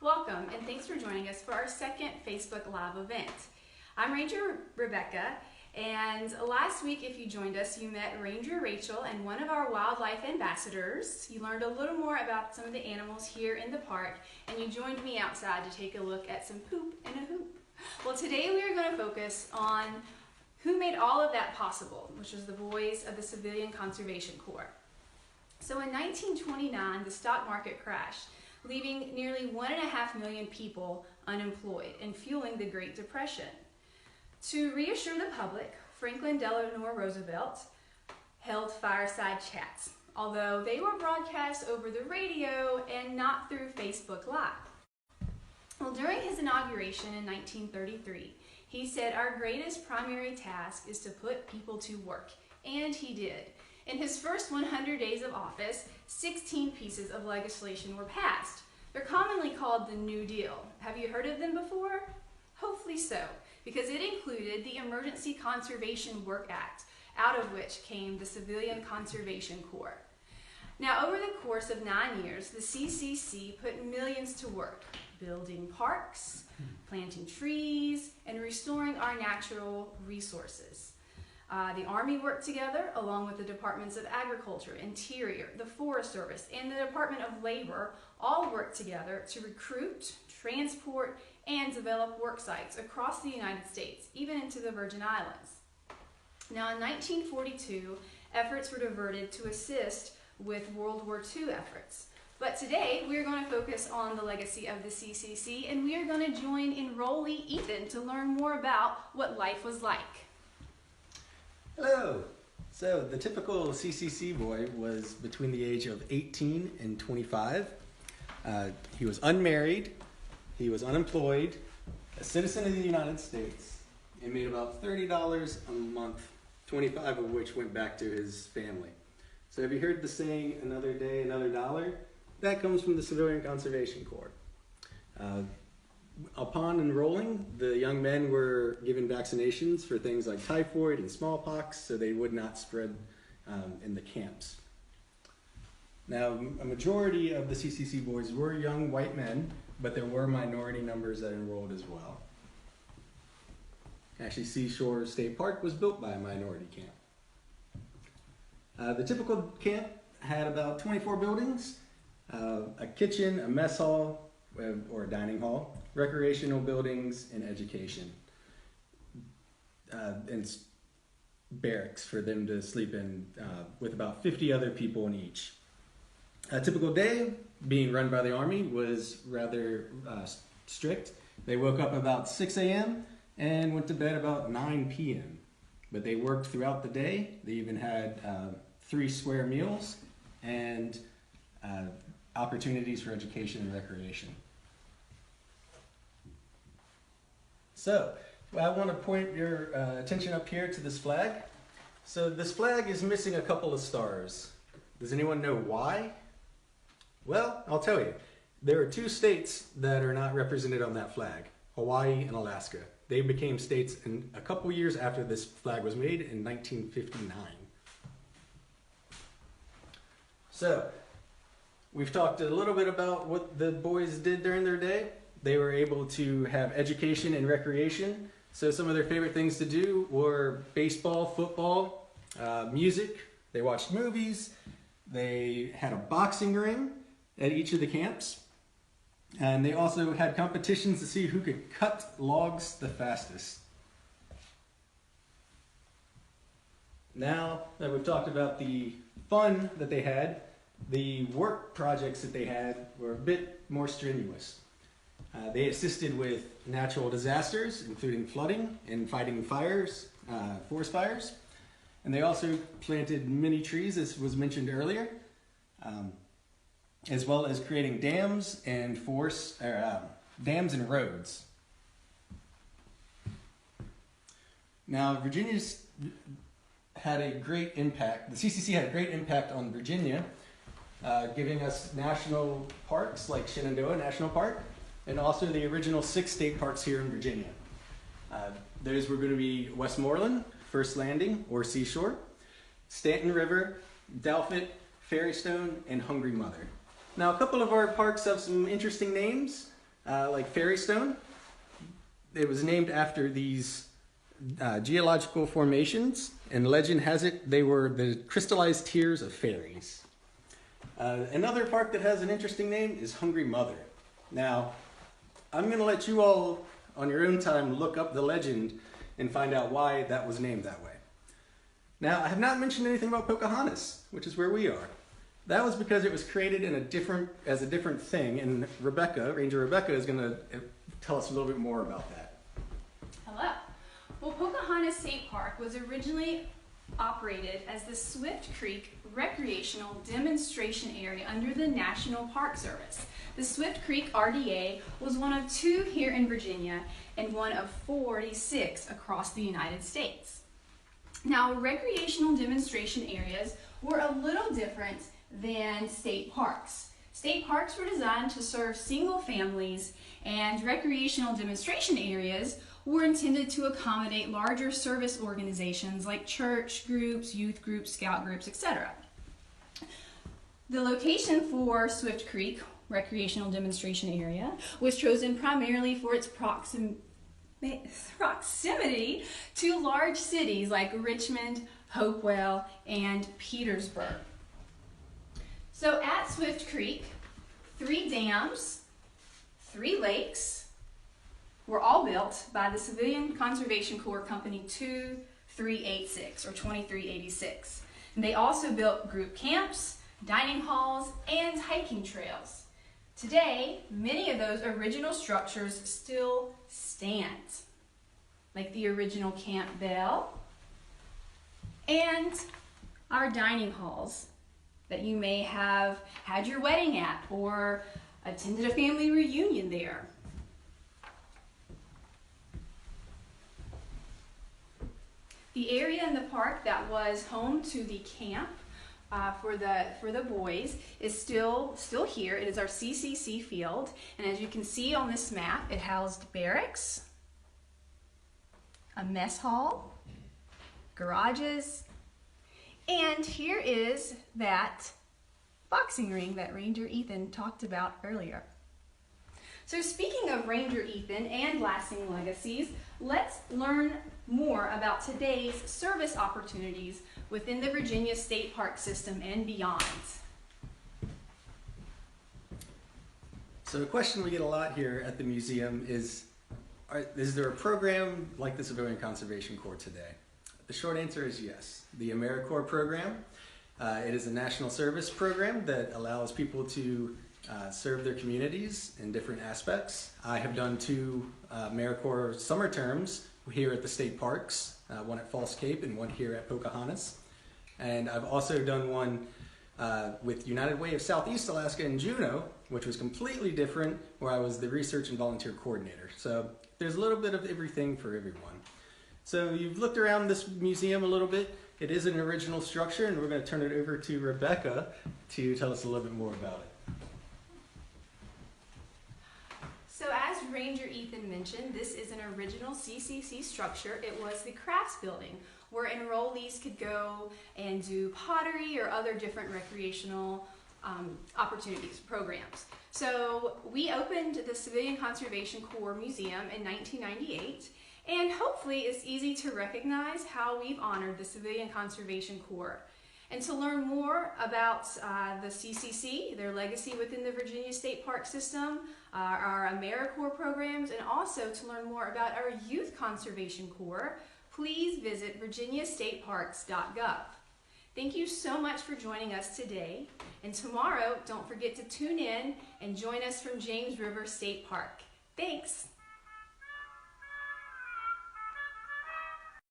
Welcome, and thanks for joining us for our second Facebook Live event. I'm Ranger Rebecca, and last week, if you joined us, you met Ranger Rachel and one of our wildlife ambassadors. You learned a little more about some of the animals here in the park, and you joined me outside to take a look at some poop in a hoop. Well, today we are going to focus on who made all of that possible, which was the boys of the Civilian Conservation Corps. So in 1929, the stock market crashed, leaving nearly 1.5 million people unemployed and fueling the Great Depression. To reassure the public, Franklin Delano Roosevelt held fireside chats, although they were broadcast over the radio and not through Facebook Live. Well, during his inauguration in 1933, he said, "Our greatest primary task is to put people to work," and he did. In his first 100 days of office, 16 pieces of legislation were passed. They're commonly called the New Deal. Have you heard of them before? Hopefully so, because it included the Emergency Conservation Work Act, out of which came the Civilian Conservation Corps. Now, over the course of 9 years, the CCC put millions to work, building parks, planting trees, and restoring our natural resources. The Army worked together along with the Departments of Agriculture, Interior, the Forest Service, and the Department of Labor all worked together to recruit, transport, and develop work sites across the United States, even into the Virgin Islands. Now in 1942, efforts were diverted to assist with World War II efforts. But today, we're going to focus on the legacy of the CCC, and we are going to join enrollee Ethan to learn more about what life was like. Hello! So the typical CCC boy was between the age of 18 and 25. He was unmarried, he was unemployed, a citizen of the United States, and made about $30 a month, 25 of which went back to his family. So have you heard the saying, "Another day, another dollar"? That comes from the Civilian Conservation Corps. Upon enrolling, the young men were given vaccinations for things like typhoid and smallpox so they would not spread in the camps. Now, a majority of the CCC boys were young white men, but there were minority numbers that enrolled as well. Actually, Seashore State Park was built by a minority camp. The typical camp had about 24 buildings, a kitchen, a mess hall, or a dining hall, recreational buildings, and education, and barracks for them to sleep in with about 50 other people in each. A typical day being run by the Army was rather strict. They woke up about 6 a.m. and went to bed about 9 p.m. But they worked throughout the day. They even had 3 square meals and opportunities for education and recreation. So, I want to point your attention up here to this flag. So this flag is missing a couple of stars. Does anyone know why? Well, I'll tell you. There are 2 states that are not represented on that flag, Hawaii and Alaska. They became states in a couple years after this flag was made in 1959. So, we've talked a little bit about what the boys did during their day. They were able to have education and recreation. So some of their favorite things to do were baseball, football, music. They watched movies. They had a boxing ring at each of the camps. And they also had competitions to see who could cut logs the fastest. Now that we've talked about the fun that they had, the work projects that they had were a bit more strenuous. They assisted with natural disasters, including flooding and fighting fires, forest fires. And they also planted many trees, as was mentioned earlier, as well as creating dams and dams and roads. Now, Virginia's had a great impact. The CCC had a great impact on Virginia, giving us national parks like Shenandoah National Park, and also the original 6 state parks here in Virginia. Those were going to be Westmoreland, First Landing, or Seashore, Stanton River, Dalfit, Ferrystone, and Hungry Mother. Now, a couple of our parks have some interesting names. like Fairy Stone. It was named after these geological formations, and legend has it they were the crystallized tears of fairies. Another park that has an interesting name is Hungry Mother. Now, I'm going to let you all, on your own time, look up the legend and find out why that was named that way. Now, I have not mentioned anything about Pocahontas, which is where we are. That was because it was created as a different thing, and Ranger Rebecca, is going to tell us a little bit more about that. Hello. Well, Pocahontas State Park was originally operated as the Swift Creek Recreational Demonstration Area under the National Park Service. The Swift Creek RDA was one of 2 here in Virginia and one of 46 across the United States. Now, recreational demonstration areas were a little different than state parks. State parks were designed to serve single families, and recreational demonstration areas were intended to accommodate larger service organizations like church groups, youth groups, scout groups, etc. The location for Swift Creek Recreational Demonstration Area was chosen primarily for its proximity to large cities like Richmond, Hopewell, and Petersburg. So at Swift Creek, 3 dams, 3 lakes were all built by the Civilian Conservation Corps Company 2386 or 2386. And they also built group camps, dining halls, and hiking trails. Today, many of those original structures still stand, like the original Camp Bell and our dining halls that you may have had your wedding at or attended a family reunion there. The area in the park that was home to the camp for the boys is still here. It is our CCC field, and as you can see on this map, it housed barracks, a mess hall, garages, and here is that boxing ring that Ranger Ethan talked about earlier. So speaking of Ranger Ethan and lasting legacies, let's learn more about today's service opportunities within the Virginia State Park system and beyond. So the question we get a lot here at the museum is there a program like the Civilian Conservation Corps today? The short answer is yes. The AmeriCorps program, it is a national service program that allows people to serve their communities in different aspects. I have done 2 AmeriCorps summer terms here at the state parks, one at False Cape and one here at Pocahontas. And I've also done one with United Way of Southeast Alaska in Juneau, which was completely different, where I was the research and volunteer coordinator. So there's a little bit of everything for everyone. So you've looked around this museum a little bit. It is an original structure, and we're going to turn it over to Rebecca to tell us a little bit more about it. So as Ranger Ethan mentioned, this is an original CCC structure. It was the crafts building where enrollees could go and do pottery or other different recreational opportunities, programs. So we opened the Civilian Conservation Corps Museum in 1998, and hopefully it's easy to recognize how we've honored the Civilian Conservation Corps. And to learn more about the CCC, their legacy within the Virginia State Park system, our AmeriCorps programs, and also to learn more about our Youth Conservation Corps, please visit virginiastateparks.gov. Thank you so much for joining us today. And tomorrow, don't forget to tune in and join us from James River State Park. Thanks.